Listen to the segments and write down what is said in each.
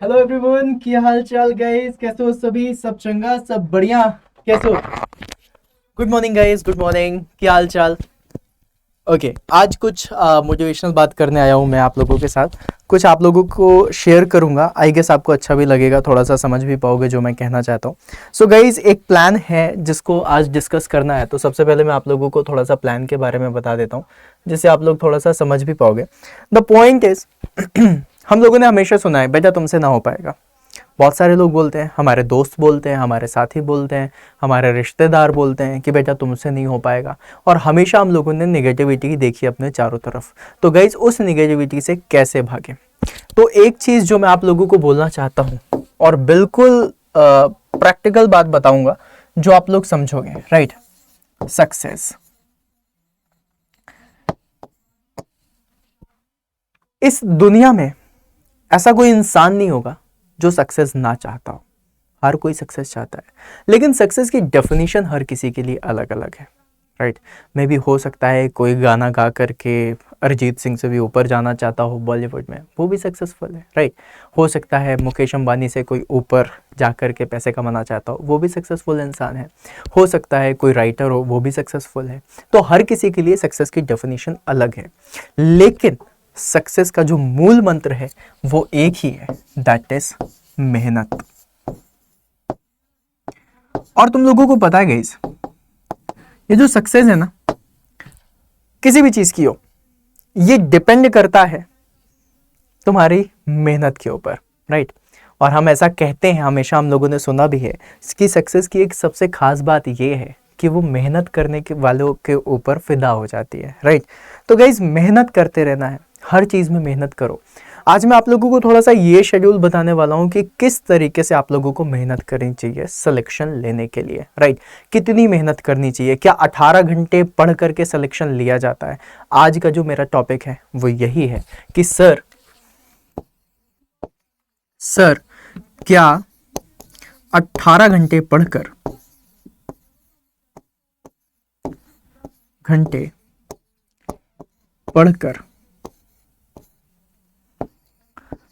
Hello everyone, क्या हाल चाल guys? कैसे हो सभी? सब चंगा, सब बढ़िया? कैसे हो? Good morning guys, good morning. क्या हाल चाल? ओके, आज कुछ मोटिवेशनल बात करने आया हूँ मैं आप लोगों के साथ। कुछ आप लोगों को शेयर करूँगा। आई गेस आपको अच्छा भी लगेगा, थोड़ा सा समझ भी पाओगे जो मैं कहना चाहता हूँ। सो गाइस, एक प्लान है जिसको आज डिस्कस करना है। तो सबसे पहले मैं आप लोगों को थोड़ा सा प्लान के बारे में बता देता हूँ, जिससे आप लोग थोड़ा सा समझ भी पाओगे। द पॉइंट इज हम लोगों ने हमेशा सुना है बेटा तुमसे ना हो पाएगा। बहुत सारे लोग बोलते हैं, हमारे दोस्त बोलते हैं, हमारे साथी बोलते हैं, हमारे रिश्तेदार बोलते हैं कि बेटा तुमसे नहीं हो पाएगा। और हमेशा हम लोगों ने नेगेटिविटी देखी अपने चारों तरफ। तो गाइज, उस नेगेटिविटी से कैसे भागे? तो एक चीज जो मैं आप लोगों को बोलना चाहता हूं, और बिल्कुल प्रैक्टिकल बात बताऊंगा जो आप लोग समझोगे, राइट? सक्सेस। इस दुनिया में ऐसा कोई इंसान नहीं होगा जो सक्सेस ना चाहता हो। हर कोई सक्सेस चाहता है, लेकिन सक्सेस की डेफिनेशन हर किसी के लिए अलग अलग है, राइट? मे भी हो सकता है कोई गाना गा करके अरिजीत सिंह से भी ऊपर जाना चाहता हो बॉलीवुड में, वो भी सक्सेसफुल है, राइट? हो सकता है मुकेश अंबानी से कोई ऊपर जा कर के पैसे कमाना चाहता हो, वो भी सक्सेसफुल इंसान है। हो सकता है कोई राइटर हो, वो भी सक्सेसफुल है। तो हर किसी के लिए सक्सेस की डेफिनेशन अलग है, लेकिन सक्सेस का जो मूल मंत्र है वो एक ही है, दैट इज मेहनत। और तुम लोगों को पता है गाइस, ये जो सक्सेस है ना, किसी भी चीज की हो, ये डिपेंड करता है तुम्हारी मेहनत के ऊपर, राइट? और हम ऐसा कहते हैं, हमेशा हम लोगों ने सुना भी है कि सक्सेस की एक सबसे खास बात ये है कि वो मेहनत करने के वालों के ऊपर फिदा हो जाती है, राइट? तो गाइस, मेहनत करते रहना है, हर चीज में मेहनत करो। आज मैं आप लोगों को थोड़ा सा ये शेड्यूल बताने वाला हूँ कि किस तरीके से आप लोगों को मेहनत करनी चाहिए सिलेक्शन लेने के लिए, राइट? कितनी मेहनत करनी चाहिए? क्या 18 घंटे पढ़ करके सिलेक्शन लिया जाता है? आज का जो मेरा टॉपिक है वो यही है कि सर क्या 18 घंटे पढ़कर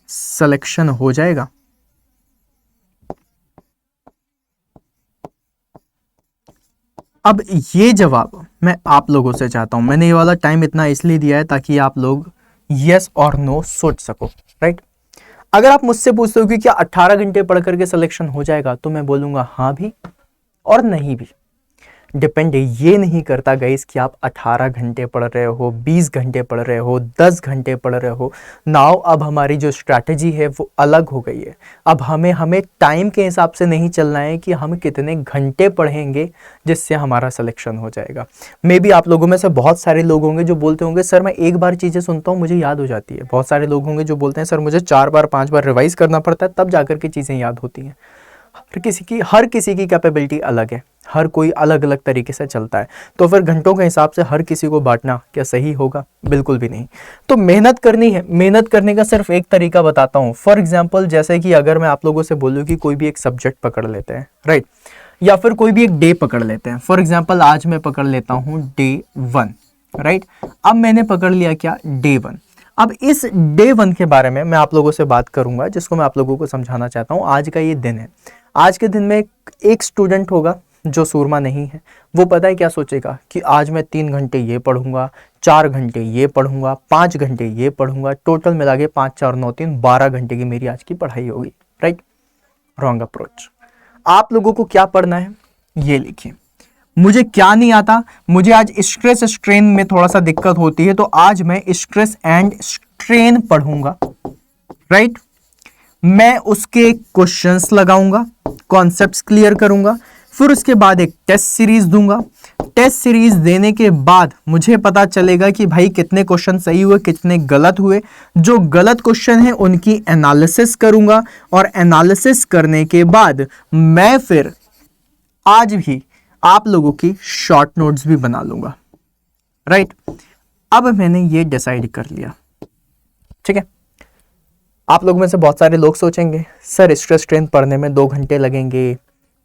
सिलेक्शन हो जाएगा? अब ये जवाब मैं आप लोगों से चाहता हूं। मैंने ये वाला टाइम इतना इसलिए दिया है ताकि आप लोग यस और नो सोच सको, राइट? अगर आप मुझसे पूछते हो कि क्या 18 घंटे पढ़ करके सिलेक्शन हो जाएगा, तो मैं बोलूंगा हाँ भी और नहीं भी। डिपेंड ये नहीं करता गाइस कि आप 18 घंटे पढ़ रहे हो, 20 घंटे पढ़ रहे हो, 10 घंटे पढ़ रहे हो। नाउ अब हमारी जो स्ट्रैटेजी है वो अलग हो गई है। अब हमें टाइम के हिसाब से नहीं चलना है कि हम कितने घंटे पढ़ेंगे जिससे हमारा सिलेक्शन हो जाएगा। मे बी आप लोगों में से बहुत सारे लोग होंगे जो बोलते होंगे सर मैं एक बार चीज़ें सुनता हूँ मुझे याद हो जाती है। बहुत सारे लोग होंगे जो बोलते हैं सर मुझे 4 बार 5 बार रिवाइज करना पड़ता है तब जाकर के चीज़ें याद होती हैं। हर किसी की कैपेबिलिटी अलग है, हर कोई अलग अलग तरीके से चलता है। तो फिर घंटों के हिसाब से हर किसी को बांटना क्या सही होगा? बिल्कुल भी नहीं। तो मेहनत करनी है। मेहनत करने का सिर्फ एक तरीका बताता हूँ। फॉर एग्जाम्पल, जैसे कि अगर मैं आप लोगों से बोलूँ कि कोई भी एक सब्जेक्ट पकड़ लेते हैं, राइट? या फिर कोई भी एक डे पकड़ लेते हैं। फॉर एग्जाम्पल, आज मैं पकड़ लेता हूँ डे 1, राइट? अब मैंने पकड़ लिया क्या? डे 1। अब इस डे 1 के बारे में मैं आप लोगों से बात करूंगा, जिसको मैं आप लोगों को समझाना चाहता हूँ। आज का ये दिन है। आज के दिन में एक स्टूडेंट होगा जो सूरमा नहीं है। वो पता है क्या सोचेगा कि आज मैं 3 घंटे ये पढ़ूंगा, 4 घंटे ये पढ़ूंगा, 5 घंटे ये पढ़ूंगा, टोटल मिला के 5 4 9 3 12 घंटे की मेरी आज की पढ़ाई होगी, राइट? Wrong approach. आप लोगों को क्या पढ़ना है ये लिखिए। मुझे क्या नहीं आता, मुझे आज स्ट्रेस स्ट्रेन में थोड़ा सा दिक्कत होती है, तो आज मैं स्ट्रेस एंड स्ट्रेन पढ़ूंगा, राइट? मैं उसके क्वेश्चंस लगाऊंगा, कॉन्सेप्ट्स क्लियर करूंगा, फिर उसके बाद एक टेस्ट सीरीज दूंगा। टेस्ट सीरीज देने के बाद मुझे पता चलेगा कि भाई कितने क्वेश्चन सही हुए, कितने गलत हुए। जो गलत क्वेश्चन है उनकी एनालिसिस करूंगा, और एनालिसिस करने के बाद मैं फिर आज भी आप लोगों की शॉर्ट नोट्स भी बना लूंगा, राइट? अब मैंने ये डिसाइड कर लिया, ठीक है? आप लोगों में से बहुत सारे लोग सोचेंगे सर स्ट्रेस स्ट्रेन पढ़ने में 2 घंटे लगेंगे,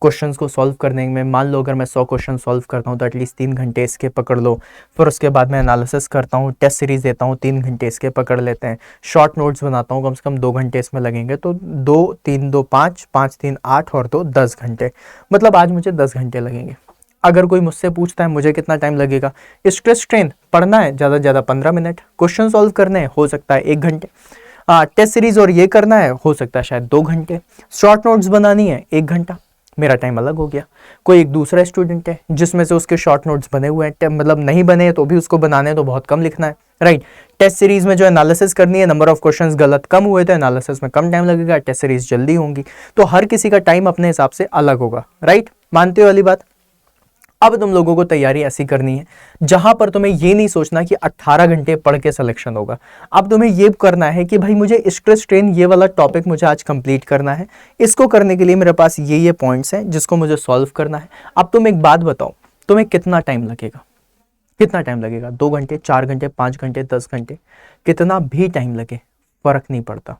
क्वेश्चंस को सॉल्व करने में। मान लो अगर मैं 100 क्वेश्चन सॉल्व करता हूँ तो एटलीस्ट 3 घंटे इसके पकड़ लो। फिर उसके बाद मैं एनालिसिस करता हूँ, टेस्ट सीरीज देता हूँ, 3 घंटे इसके पकड़ लेते हैं। शॉर्ट नोट्स बनाता हूँ, कम से कम 2 घंटे इसमें लगेंगे, तो 2 3 2 5 5 3 8 और 2 10 घंटे, मतलब आज मुझे 10 घंटे लगेंगे। अगर कोई मुझसे पूछता है मुझे कितना टाइम लगेगा, स्ट्रेस स्ट्रेन पढ़ना है ज़्यादा से ज़्यादा 15 मिनट, क्वेश्चन सॉल्व करने हैं हो सकता है 1 घंटे, टेस्ट सीरीज और ये करना है हो सकता है शायद 2 घंटे, शॉर्ट नोट्स बनानी है 1 घंटा, मेरा टाइम अलग हो गया। कोई एक दूसरा स्टूडेंट है जिसमें से उसके शॉर्ट नोट्स बने हुए हैं, मतलब नहीं बने हैं तो भी उसको बनाने हैं, तो बहुत कम लिखना है, राइट। टेस्ट सीरीज में जो एनालिसिस करनी है, नंबर ऑफ क्वेश्चंस गलत कम हुए तो एनालिसिस में कम टाइम लगेगा, टेस्ट सीरीज जल्दी होंगी, तो हर किसी का टाइम अपने हिसाब से अलग होगा, राइट। मानते हो वाली बात। अब तुम लोगों को तैयारी ऐसी करनी है जहां पर तुम्हें ये नहीं सोचना कि 18 घंटे पढ़ के सिलेक्शन होगा। अब तुम्हें ये करना है कि भाई मुझे स्ट्रेस स्ट्रेन ये वाला टॉपिक मुझे आज कंप्लीट करना है, इसको करने के लिए मेरे पास ये पॉइंट्स हैं जिसको मुझे सॉल्व करना है। अब तुम एक बात बताओ, तुम्हें कितना टाइम लगेगा, कितना टाइम लगेगा, 2 घंटे 4 घंटे 5 घंटे 10 घंटे, कितना भी टाइम लगे फर्क नहीं पड़ता,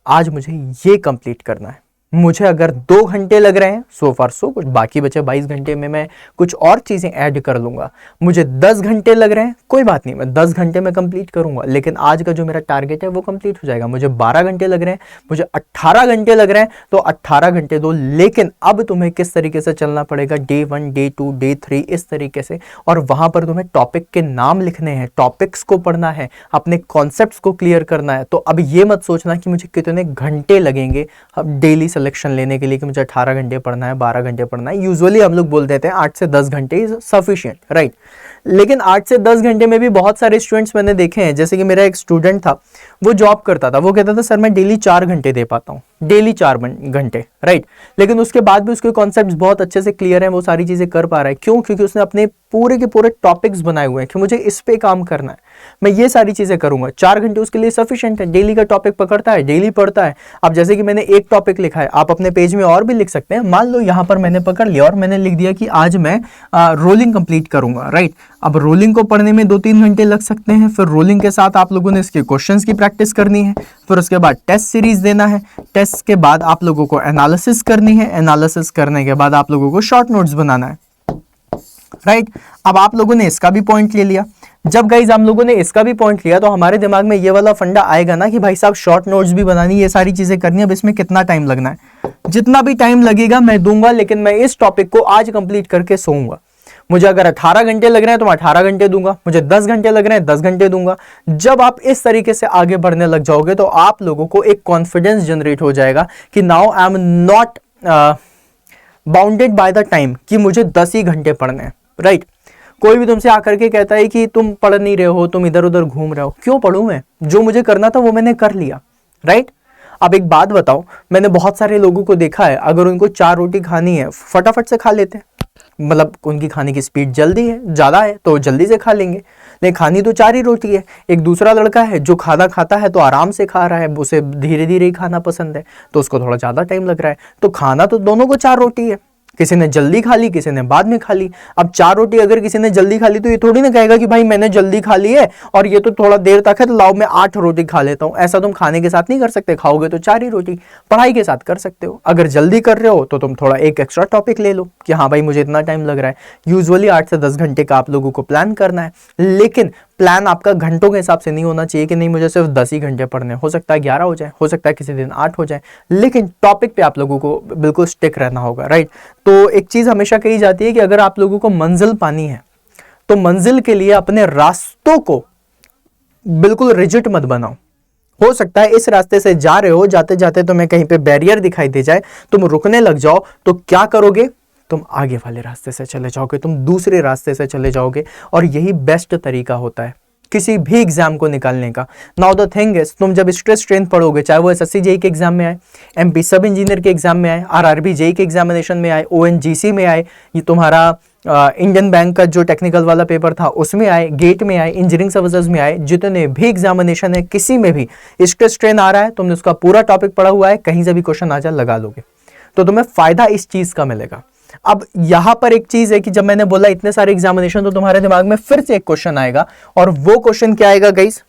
आज मुझे ये कंप्लीट करना है। मुझे अगर 2 घंटे लग रहे हैं सो फार सो कुछ, बाकी बचे 22 घंटे में मैं कुछ और चीजें ऐड कर लूंगा। मुझे 10 घंटे लग रहे हैं कोई बात नहीं, मैं 10 घंटे में कंप्लीट करूंगा, लेकिन आज का जो मेरा टारगेट है वो कंप्लीट हो जाएगा। मुझे 12 घंटे लग रहे हैं, मुझे 18 घंटे लग रहे हैं तो 18 घंटे दो, लेकिन अब तुम्हें किस तरीके से चलना पड़ेगा, डे 1 डे 2 डे 3 इस तरीके से, और वहां पर तुम्हें टॉपिक के नाम लिखने हैं, टॉपिक्स को पढ़ना है, अपने कॉन्सेप्ट्स को क्लियर करना है। तो अब ये मत सोचना कि मुझे कितने घंटे लगेंगे अब डेली सिलेक्शन लेने के लिए, कि मुझे 18 घंटे पढ़ना है 12 घंटे पढ़ना है। यूजुअली हम लोग बोल देते हैं 8 से 10 घंटे इज सफिशिएंट, राइट। लेकिन 8 से 10 घंटे में भी बहुत सारे स्टूडेंट्स मैंने देखे हैं, जैसे कि मेरा एक स्टूडेंट था, वो जॉब करता था, वो कहता था सर मैं डेली 4 घंटे दे पाता हूँ, डेली 4 घंटे, राइट। लेकिन उसके बाद भी उसके कॉन्सेप्ट्स बहुत अच्छे से क्लियर हैं, वो सारी चीजें कर पा रहा है। क्यों? क्योंकि उसने अपने पूरे के पूरे टॉपिक्स बनाए हुए हैं कि मुझे इस पे काम करना है, मैं ये सारी चीजें करूंगा। 4 घंटे उसके लिए सफिशिएंट है, डेली का टॉपिक पकड़ता है, डेली पढ़ता है। अब जैसे कि मैंने एक टॉपिक लिखा है, आप अपने पेज में और भी लिख सकते हैं। मान लो यहां पर मैंने पकड़ लिया और मैंने लिख दिया कि आज मैं रोलिंग कंप्लीट करूंगा, राइट। अब रोलिंग को पढ़ने में 2-3 घंटे लग सकते हैं, फिर रोलिंग के साथ आप लोगों ने इसके क्वेश्चंस की प्रैक्टिस करनी है, फिर उसके बाद टेस्ट सीरीज देना है, टेस्ट के बाद आप लोगों को एनालिसिस करनी है, एनालिसिस करने के बाद आप लोगों को शॉर्ट नोट्स बनाना है, राइट। अब आप लोगों ने इसका भी पॉइंट ले लिया। जब गाइज हम लोगों ने इसका भी पॉइंट लिया तो हमारे दिमाग में ये वाला फंडा आएगा ना कि भाई साहब शॉर्ट नोट्स भी बनानी, ये सारी चीजें करनी है, अब इसमें कितना टाइम लगना है, जितना भी टाइम लगेगा मैं दूंगा, लेकिन मैं इस टॉपिक को आज कंप्लीट करके सोऊंगा। मुझे अगर 18 घंटे लग रहे हैं तो मैं 18 घंटे दूंगा, मुझे 10 घंटे लग रहे हैं 10 घंटे दूंगा। जब आप इस तरीके से आगे बढ़ने लग जाओगे तो आप लोगों को एक कॉन्फिडेंस जनरेट हो जाएगा कि now I am not bounded by the time, कि मुझे 10 ही घंटे पढ़ने हैं, राइट। कोई भी तुमसे आकर के कहता है कि तुम पढ़ नहीं रहे हो, तुम इधर उधर घूम रहे हो, क्यों पढ़ूं मैं? जो मुझे करना था वो मैंने कर लिया, राइट। अब एक बात बताओ, मैंने बहुत सारे लोगों को देखा है, अगर उनको 4 रोटी खानी है फटाफट से खा लेते हैं, मतलब उनकी खाने की स्पीड जल्दी है, ज्यादा है तो जल्दी से खा लेंगे, लेकिन खानी तो 4 ही रोटी है। एक दूसरा लड़का है जो खाना खाता है तो आराम से खा रहा है, उसे धीरे धीरे ही खाना पसंद है, तो उसको थोड़ा ज्यादा टाइम लग रहा है। तो खाना तो दोनों को 4 रोटी है, किसी ने जल्दी खा ली, किसी ने बाद में खा ली। अब 4 रोटी अगर किसी ने जल्दी खा ली तो ये थोड़ी ना कहेगा कि भाई मैंने जल्दी खा ली है और ये तो थोड़ा देर तक है तो लाओ मैं 8 रोटी खा लेता हूं। ऐसा तुम खाने के साथ नहीं कर सकते, खाओगे तो 4 ही रोटी। पढ़ाई के साथ कर सकते हो, अगर जल्दी कर रहे हो तो तुम थोड़ा एक एक्स्ट्रा टॉपिक ले लो कि हाँ भाई मुझे इतना टाइम लग रहा है। यूजुअली 8 से 10 घंटे का आप लोगों को प्लान करना है, लेकिन प्लान आपका घंटों के हिसाब से नहीं होना चाहिए कि नहीं मुझे सिर्फ 10 ही घंटे पढ़ने, हो सकता है 11 हो जाए, हो सकता है किसी दिन 8 हो जाए, लेकिन टॉपिक पे आप लोगों को बिल्कुल स्टिक रहना होगा, राइट। तो एक चीज हमेशा कही जाती है कि अगर आप लोगों को मंजिल पानी है तो मंजिल के लिए अपने रास्तों को बिल्कुल रिजिड मत बनाओ। हो सकता है इस रास्ते से जा रहे हो, जाते जाते तुम्हें कहीं पे बैरियर दिखाई दे जाए, तुम रुकने लग जाओ, तो क्या करोगे? तुम आगे वाले रास्ते से चले जाओगे, तुम दूसरे रास्ते से चले जाओगे, और यही बेस्ट तरीका होता है किसी भी एग्जाम को निकालने का। नाउ द थिंग इज, तुम जब स्ट्रेस स्ट्रेन पढ़ोगे, चाहे वो एसएससी जेईई के एग्जाम में आए, एमपी सब इंजीनियर के एग्जाम में आए, आरआरबी जेईई के एग्जामिनेशन में आए, ओएनजीसी में आए, ये तुम्हारा इंडियन बैंक का जो टेक्निकल वाला पेपर था उसमें आए, गेट में आए, इंजीनियरिंग सर्विसेज में आए, जितने भी एग्जामिनेशन है किसी में भी स्ट्रेस स्ट्रेन आ रहा है, तुमने उसका पूरा टॉपिक पढ़ा हुआ है, कहीं से भी क्वेश्चन आ जाए लगा लोगे, तो तुम्हें फायदा इस चीज का मिलेगा। अब यहां पर एक चीज है कि जब मैंने बोला इतने सारे एग्जामिनेशन, तो तुम्हारे दिमाग में फिर से एक क्वेश्चन आएगा, और वो क्वेश्चन क्या आएगा गाइस?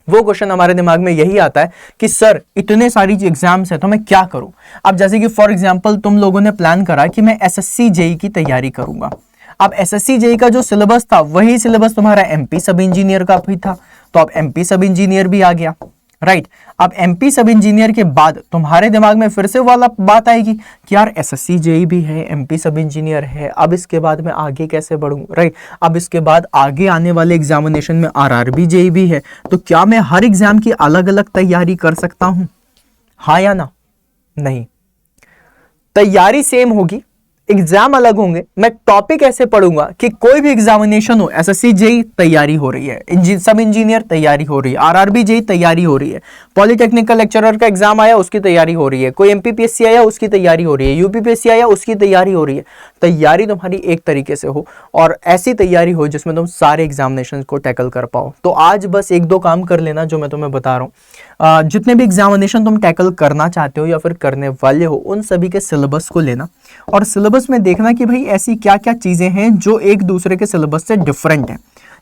वो क्वेश्चन हमारे दिमाग में यही आता है कि सर इतने सारी एग्जाम्स है तो मैं क्या करूं। अब जैसे कि फॉर एग्जांपल तुम लोगों ने प्लान करा कि मैं एसएससी जेई की तैयारी करूंगा। अब एसएससी जेई का जो सिलेबस था वही सिलेबस तुम्हारा एमपी सब इंजीनियर का भी था, तो अब एमपी सब इंजीनियर भी आ गया, राइट। अब एमपी सब इंजीनियर के बाद तुम्हारे दिमाग में फिर से वाला बात आएगी कि यार एसएससी जेई भी है, एमपी सब इंजीनियर है, अब इसके बाद मैं आगे कैसे बढ़ूं, राइट। अब इसके बाद आगे आने वाले एग्जामिनेशन में आरआरबी जेई भी है, तो क्या मैं हर एग्जाम की अलग अलग तैयारी कर सकता हूं, हाँ या ना? नहीं, तैयारी सेम होगी, एग्जाम अलग होंगे। मैं टॉपिक ऐसे पढ़ूंगा कि कोई भी एग्जामिनेशन हो, एसएससी जेई तैयारी हो रही है, सब इंजीनियर तैयारी हो रही है, आरआरबी जेई तैयारी हो रही है, पॉलिटेक्निकल लेक्चरर का एग्जाम आया उसकी तैयारी हो रही है, कोई एमपीपीएससी आया उसकी तैयारी हो रही है, यूपीपीएससी आया उसकी तैयारी हो रही है। तैयारी तुम्हारी एक तरीके से हो और ऐसी तैयारी हो जिसमें तुम सारे एग्जामिनेशन को टैकल कर पाओ। तो आज बस एक दो काम कर लेना जो मैं तुम्हें बता रहा हूँ। जितने भी एग्जामिनेशन तुम टैकल करना चाहते हो या फिर करने वाले हो, उन सभी के सिलेबस को लेना और सिलेबस में देखना कि भाई ऐसी क्या क्या चीजें हैं जो एक दूसरे के सिलेबस से डिफरेंट है।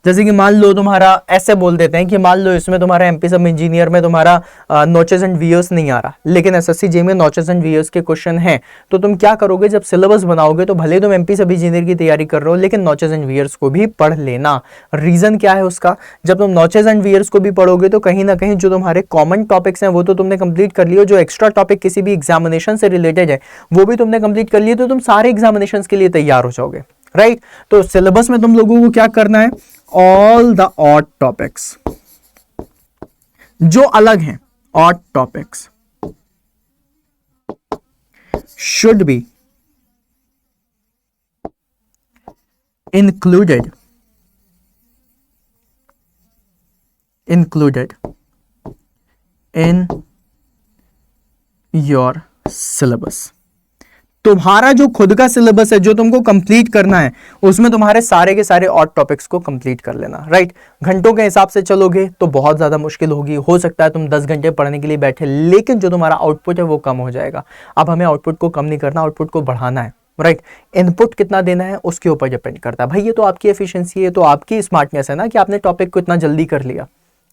जैसे कि मान लो तुम्हारा ऐसे बोल देते हैं कि मान लो इसमें तुम्हारा एमपी सब इंजीनियर में तुम्हारा नॉचेस एंड वियर्स नहीं आ रहा, लेकिन एसएससी जेई में नॉचेस एंड वियर्स के क्वेश्चन हैं, तो तुम क्या करोगे जब सिलेबस बनाओगे तो भले तुम एमपी सब इंजीनियर की तैयारी कर रहे हो लेकिन नॉचेस एंड वियर्स को भी पढ़ लेना। रीजन क्या है उसका, जब तुम नॉचेस एंड वियर्स को भी पढ़ोगे तो कहीं ना कहीं जो तुम्हारे कॉमन टॉपिक्स हैं वो तो तुमने कंप्लीट कर लियो, जो एक्स्ट्रा टॉपिक किसी भी एग्जामिनेशन से रिलेटेड है वो भी तुमने कंप्लीट कर लिए, तो तुम सारे एग्जामिनेशन के लिए तैयार हो जाओगे, राइट। तो सिलेबस में तुम लोगों को क्या करना है, ऑल द ऑड टॉपिक्स जो अलग हैं, odd topics should be included in your syllabus। तुम्हारा जो खुद का सिलेबस है जो तुमको कंप्लीट करना है उसमें तुम्हारे सारे के सारे ऑड टॉपिक्स को कंप्लीट कर लेना, राइट। घंटों के हिसाब से चलोगे तो बहुत ज्यादा मुश्किल होगी, हो सकता है तुम 10 घंटे पढ़ने के लिए बैठे लेकिन जो तुम्हारा आउटपुट है वो कम हो जाएगा। अब हमें आउटपुट को कम नहीं करना, आउटपुट को बढ़ाना है, राइट। इनपुट कितना देना है उसके ऊपर डिपेंड करता है। भाई ये तो आपकी एफिशिएंसी है, तो आपकी स्मार्टनेस है ना कि आपने टॉपिक को इतना जल्दी कर लिया,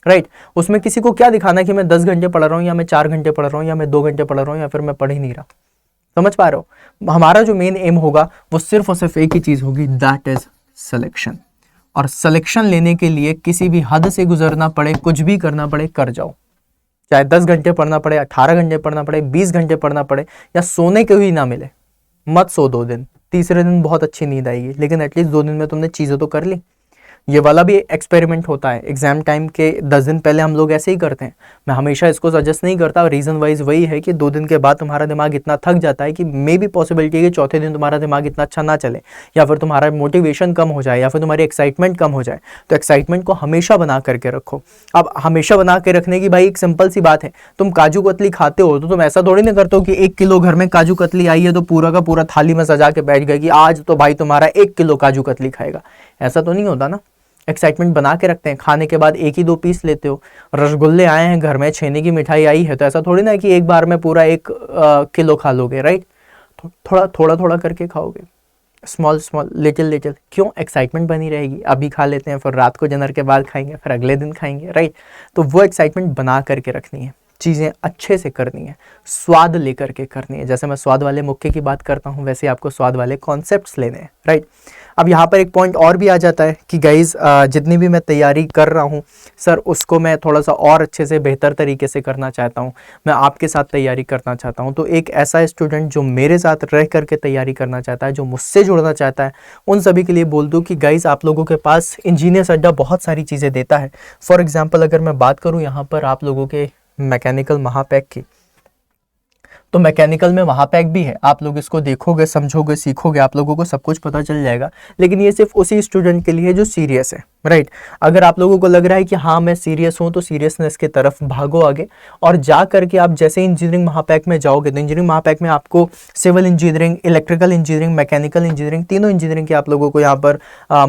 राइट। उसमें किसी को क्या दिखाना है कि मैं 10 घंटे पढ़ रहा हूँ या मैं 4 घंटे पढ़ रहा हूँ या मैं 2 घंटे पढ़ रहा हूँ या फिर मैं पढ़ ही नहीं रहा। समझ पा रहे हो? हमारा जो मेन एम होगा वो सिर्फ और सिर्फ एक ही चीज होगी, दैट इज सिलेक्शन। और सिलेक्शन लेने के लिए किसी भी हद से गुजरना पड़े, कुछ भी करना पड़े, कर जाओ। चाहे 10 घंटे पढ़ना पड़े, 18 घंटे पढ़ना पड़े, 20 घंटे पढ़ना पड़े या सोने को ही ना मिले, मत सो 2 दिन, तीसरे दिन बहुत अच्छी नींद आएगी, लेकिन एटलीस्ट 2 दिन में तुमने चीजें तो कर ली। ये वाला भी एक्सपेरिमेंट होता है, एग्जाम टाइम के 10 दिन पहले हम लोग ऐसे ही करते हैं। मैं हमेशा इसको सजेस्ट नहीं करता, रीजन वाइज वही है कि 2 दिन के बाद तुम्हारा दिमाग इतना थक जाता है कि मे बी पॉसिबिलिटी है कि चौथे दिन तुम्हारा दिमाग इतना अच्छा ना चले या फिर तुम्हारा मोटिवेशन कम हो जाए या फिर तुम्हारी एक्साइटमेंट कम हो जाए। तो एक्साइटमेंट को हमेशा बना करके रखो। अब हमेशा बना के रखने की भाई एक सिंपल सी बात है, तुम काजू कतली खाते हो तो तुम ऐसा थोड़ी ना करते हो कि 1 किलो घर में काजू कतली आई है तो पूरा का पूरा थाली में सजा के बैठ गए कि आज तो भाई तुम्हारा 1 किलो काजू कतली खाएगा। ऐसा तो नहीं होता ना। एक्साइटमेंट बना के रखते हैं, खाने के बाद 1 ही 2 पीस लेते हो। रसगुल्ले आए हैं घर में, छेने की मिठाई आई है, तो ऐसा थोड़ी ना कि एक बार में पूरा 1 किलो खा लोगे, राइट। थोड़ा थोड़ा थोड़ा करके खाओगे, स्मॉल स्मॉल, लिटिल लिटिल। क्यों? एक्साइटमेंट बनी रहेगी। अभी खा लेते हैं, फिर रात को डिनर के बाद खाएंगे, फिर अगले दिन खाएंगे, राइट। तो वो एक्साइटमेंट बना करके रखनी है, चीज़ें अच्छे से करनी है, स्वाद लेकर के करनी है। जैसे मैं स्वाद वाले मुक्के की बात करता हूँ वैसे आपको स्वाद वाले कॉन्सेप्ट्स लेने हैं, राइट। अब यहाँ पर एक पॉइंट और भी आ जाता है कि गाइज जितनी भी मैं तैयारी कर रहा हूँ सर उसको मैं थोड़ा सा और अच्छे से बेहतर तरीके से करना चाहता हूँ, मैं आपके साथ तैयारी करना चाहता हूँ। तो एक ऐसा स्टूडेंट जो मेरे साथ रह करके तैयारी करना चाहता है, जो मुझसे जुड़ना चाहता है, उन सभी के लिए बोल दूँ कि गाइज आप लोगों के पास इंजीनियर्स अड्डा बहुत सारी चीज़ें देता है। फॉर एग्जाम्पल अगर मैं बात करूँ यहाँ पर आप लोगों के मैकेनिकल महापैक की, तो मैकेनिकल में महापैक भी है। आप लोग इसको देखोगे, समझोगे, सीखोगे, आप लोगों को सब कुछ पता चल जाएगा। लेकिन ये सिर्फ उसी स्टूडेंट के लिए जो सीरियस है, राइट। अगर आप लोगों को लग रहा है कि हाँ मैं सीरियस हूँ तो सीरियसनेस की तरफ भागो आगे और जा करके आप जैसे इंजीनियरिंग महापैक में जाओगे तो इंजीनियरिंग महापैक में आपको civil engineering, electrical engineering, mechanical engineering, तीनों इंजीनियरिंग के आप लोगों को यहाँ पर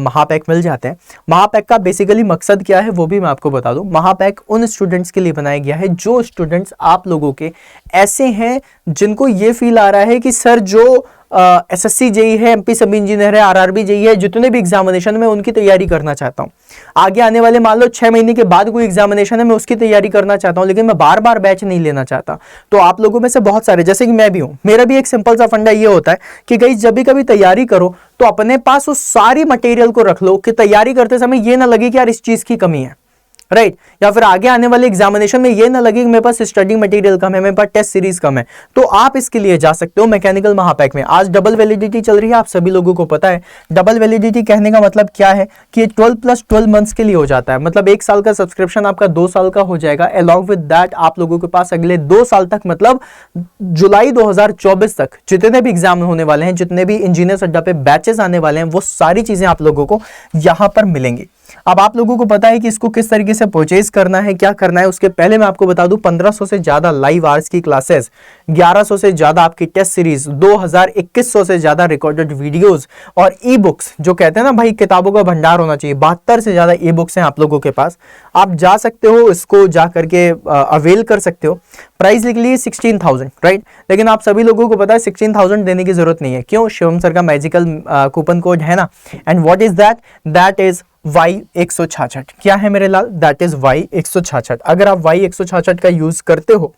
महापैक मिल जाते हैं। महापैक का बेसिकली मकसद क्या है वो भी मैं आपको बता दूँ। महापैक उन स्टूडेंट्स के लिए बनाया गया है जो स्टूडेंट्स आप लोगों के ऐसे हैं जिनको ये फील आ रहा है कि सर जो एसएससी जेई है, एमपी सब इंजीनियर है, आरआरबी जेई है, जितने भी एग्जामिनेशन में उनकी तैयारी करना चाहता हूँ। आगे आने वाले मान लो 6 महीने के बाद कोई एग्जामिनेशन है, मैं उसकी तैयारी करना चाहता हूं, लेकिन मैं बार बार बैच नहीं लेना चाहता। तो आप लोगों में से बहुत सारे, जैसे कि मैं भी हूं, मेरा भी एक सिंपल सा फंडा ये होता है कि गाइस जब भी कभी तैयारी करो तो अपने पास उस सारी मटेरियल को रख लो कि तैयारी करते समय ये ना लगे कि यार इस चीज की कमी है, राइट। या फिर आगे आने वाले एग्जामिनेशन में ये ना लगे कि मेरे पास स्टडी मटेरियल कम है, मेरे पास टेस्ट सीरीज कम है। तो आप इसके लिए जा सकते हो मैकेनिकल महापैक में। आज डबल वैलिडिटी चल रही है, आप सभी लोगों को पता है। डबल वैलिडिटी कहने का मतलब क्या है कि 12 + 12 मंथ्स के लिए हो जाता है, मतलब 1 साल का सब्सक्रिप्शन आपका 2 साल का हो जाएगा। अलॉन्ग विद दैट आप लोगों के पास अगले 2 साल तक, मतलब जुलाई 2024 तक जितने भी एग्जाम होने वाले हैं, जितने भी इंजीनियर्स अड्डा पे बैचेस आने वाले हैं, वो सारी चीजें आप लोगों को यहां पर मिलेंगी। अब आप लोगों को पता है कि इसको किस तरीके से परचेज करना है, क्या करना है। उसके पहले मैं आपको बता दूं 1500 से ज्यादा लाइव आवर्स की क्लासेस, 1100 से ज्यादा आपकी टेस्ट सीरीज, 2100 से ज्यादा रिकॉर्डेड वीडियोस और ई बुक्स, जो कहते हैं ना भाई किताबों का भंडार होना चाहिए, 72 से ज्यादा ई बुक्स हैं आप लोगों के पास। आप जा सकते हो, इसको जा करके अवेल कर सकते हो। प्राइस लिख लीजिए 16,000, राइट। लेकिन आप सभी लोगों को पता है 16,000 देने की जरूरत नहीं है। क्यों? शिवम सर का मैजिकल कूपन कोड है ना। And what is that? That is Y166। क्या है मेरे लाल? That is Y166। अगर आप Y166 का यूज करते हो,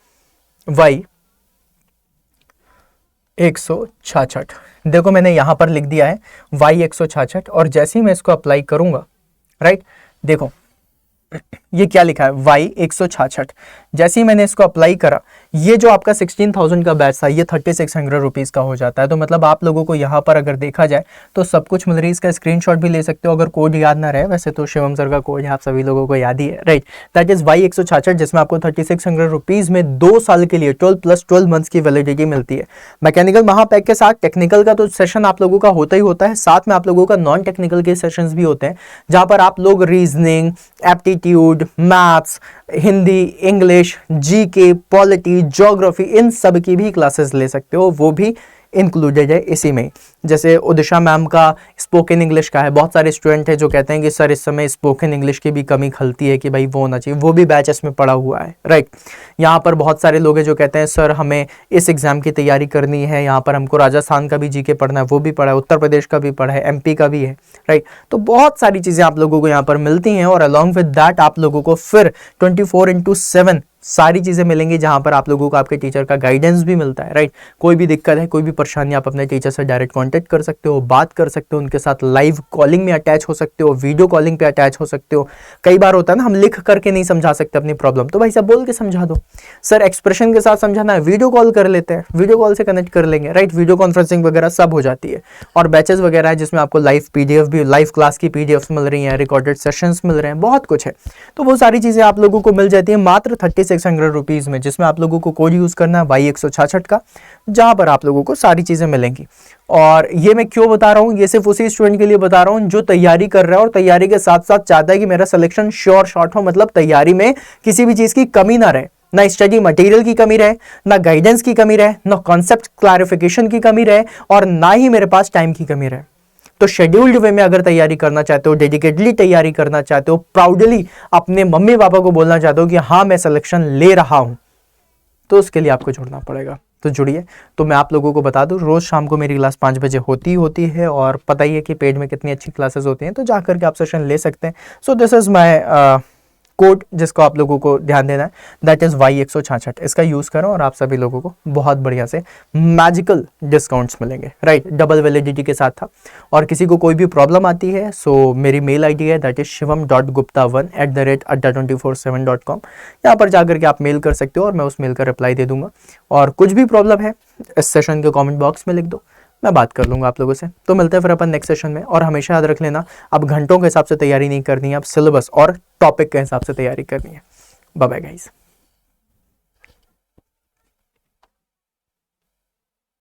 Y166, देखो मैंने यहां पर लिख दिया है Y166, और जैसे ही मैं इसको अप्लाई करूंगा, राइट, देखो ये क्या लिखा है, Y166। जैसे ही मैंने इसको अप्लाई करा, ये जो आपका 16,000 का बैच था, ये 3600 रुपीज का हो जाता है। तो मतलब आप लोगों को यहाँ पर अगर देखा जाए तो सब कुछ मिल रही है। इसका स्क्रीनशॉट भी ले सकते हो अगर कोड याद ना रहे। वैसे तो शिवम सर का कोड है, आप सभी लोगों को याद ही है, राइट। दैट इज Y166, जिसमें आपको 3600 रुपीज में 2 साल के लिए 12 + 12 मंथ्स की वैलिडिटी मिलती है। मैकेनिकल महापैक के साथ टेक्निकल का तो सेशन आप लोगों का होता ही होता है, साथ में आप लोगों का नॉन टेक्निकल के सेशंस भी होते हैं, जहां पर आप लोग reasoning, aptitude, maths, Hindi, English, GK, polity, geography, इन सब की भी क्लासेस ले सकते हो। वो भी इंक्लूडेड है इसी में। जैसे उदिशा मैम का स्पोकन इंग्लिश का है। बहुत सारे स्टूडेंट हैं जो कहते हैं कि सर इस समय स्पोकन इंग्लिश की भी कमी खलती है कि भाई वो होना चाहिए, वो भी बैच इसमें पड़ा हुआ है, राइट। यहाँ पर बहुत सारे लोग हैं जो कहते हैं सर हमें इस एग्जाम की तैयारी करनी है, यहाँ पर हमको राजस्थान का भी जीके पढ़ना है, वो भी पढ़ा है, उत्तर प्रदेश का भी पढ़ा है, एमपी का भी है, राइट। तो बहुत सारी चीजें आप लोगों को यहाँ पर मिलती हैं, और अलॉन्ग विद दैट आप लोगों को फिर 24/7 सारी चीजें मिलेंगी, जहां पर आप लोगों को आपके टीचर का गाइडेंस भी मिलता है, राइट। कोई भी दिक्कत है, कोई भी परेशानी, आप अपने टीचर से डायरेक्ट कांटेक्ट कर सकते हो, बात कर सकते हो, उनके साथ लाइव कॉलिंग में अटैच हो सकते हो, वीडियो कॉलिंग पे अटैच हो सकते हो। कई बार होता है ना हम लिख करके नहीं समझा सकते अपनी प्रॉब्लम, तो भाई साहब बोल के समझा दो। सर एक्सप्रेशन के साथ समझाना है, वीडियो कॉल कर लेते हैं, वीडियो कॉल से कनेक्ट कर लेंगे, राइट। वीडियो कॉन्फ्रेंसिंग वगैरह सब हो जाती है। और बैचेस वगैरह है जिसमें आपको लाइव पीडीएफ भी, लाइव क्लास की पीडीएफ मिल रही है, रिकॉर्डेड सेशंस मिल रहे हैं, बहुत कुछ है। तो वो सारी चीजें आप लोगों को मिल जाती है मात्र 3600 रुपीज में, जिसमें आप लोगों को कोड यूज करना है Y166 का, जहां पर आप लोगों को सारी चीजें मिलेंगी। और ये मैं क्यों बता रहा हूं, ये सिर्फ उसी स्टूडेंट के लिए बता रहा हूं जो तैयारी कर रहा है और तैयारी के साथ साथ चाहता है कि मेरा सिलेक्शन श्योर शॉट हो, मतलब तैयारी में किसी भी चीज की कमी ना रहे, ना स्टडी मटेरियल की कमी रहे, ना गाइडेंस की कमी रहे, ना कॉन्सेप्ट क्लैरिफिकेशन की कमी रहे, और ना ही मेरे पास टाइम की कमी रहे। तो शेड्यूल्ड वे में अगर तैयारी करना चाहते हो, डेडिकेटली तैयारी करना चाहते हो, प्राउडली अपने मम्मी पापा को बोलना चाहते हो कि हाँ मैं सिलेक्शन ले रहा हूं, तो उसके लिए आपको जुड़ना पड़ेगा। तो जुड़िए। तो मैं आप लोगों को बता दूं, रोज शाम को मेरी क्लास 5 बजे होती है, और पता ही है कि पेड में कितनी अच्छी क्लासेस होती हैं, तो जाकर के आप सेशन ले सकते हैं। So this is my code जिसको आप लोगों को ध्यान देना है, दैट इज Y166। इसका यूज करो और आप सभी लोगों को बहुत बढ़िया से मैजिकल डिस्काउंट्स मिलेंगे, राइट। डबल वैलिडिटी के साथ था। और किसी को कोई भी प्रॉब्लम आती है, सो मेरी मेल आईडी है, दैट इज shivam.gupta1@247.com। यहाँ पर जाकर के आप मेल कर सकते हो और मैं उस मेल का रिप्लाई दे दूंगा। और कुछ भी प्रॉब्लम है इस सेशन के कॉमेंट बॉक्स में लिख दो, मैं बात कर लूंगा आप लोगों से। तो मिलते हैं फिर अपन नेक्स्ट सेशन में। और हमेशा याद रख लेना, अब घंटों के हिसाब से तैयारी नहीं करनी है, अब सिलेबस और टॉपिक के हिसाब से तैयारी करनी है। Bye bye guys.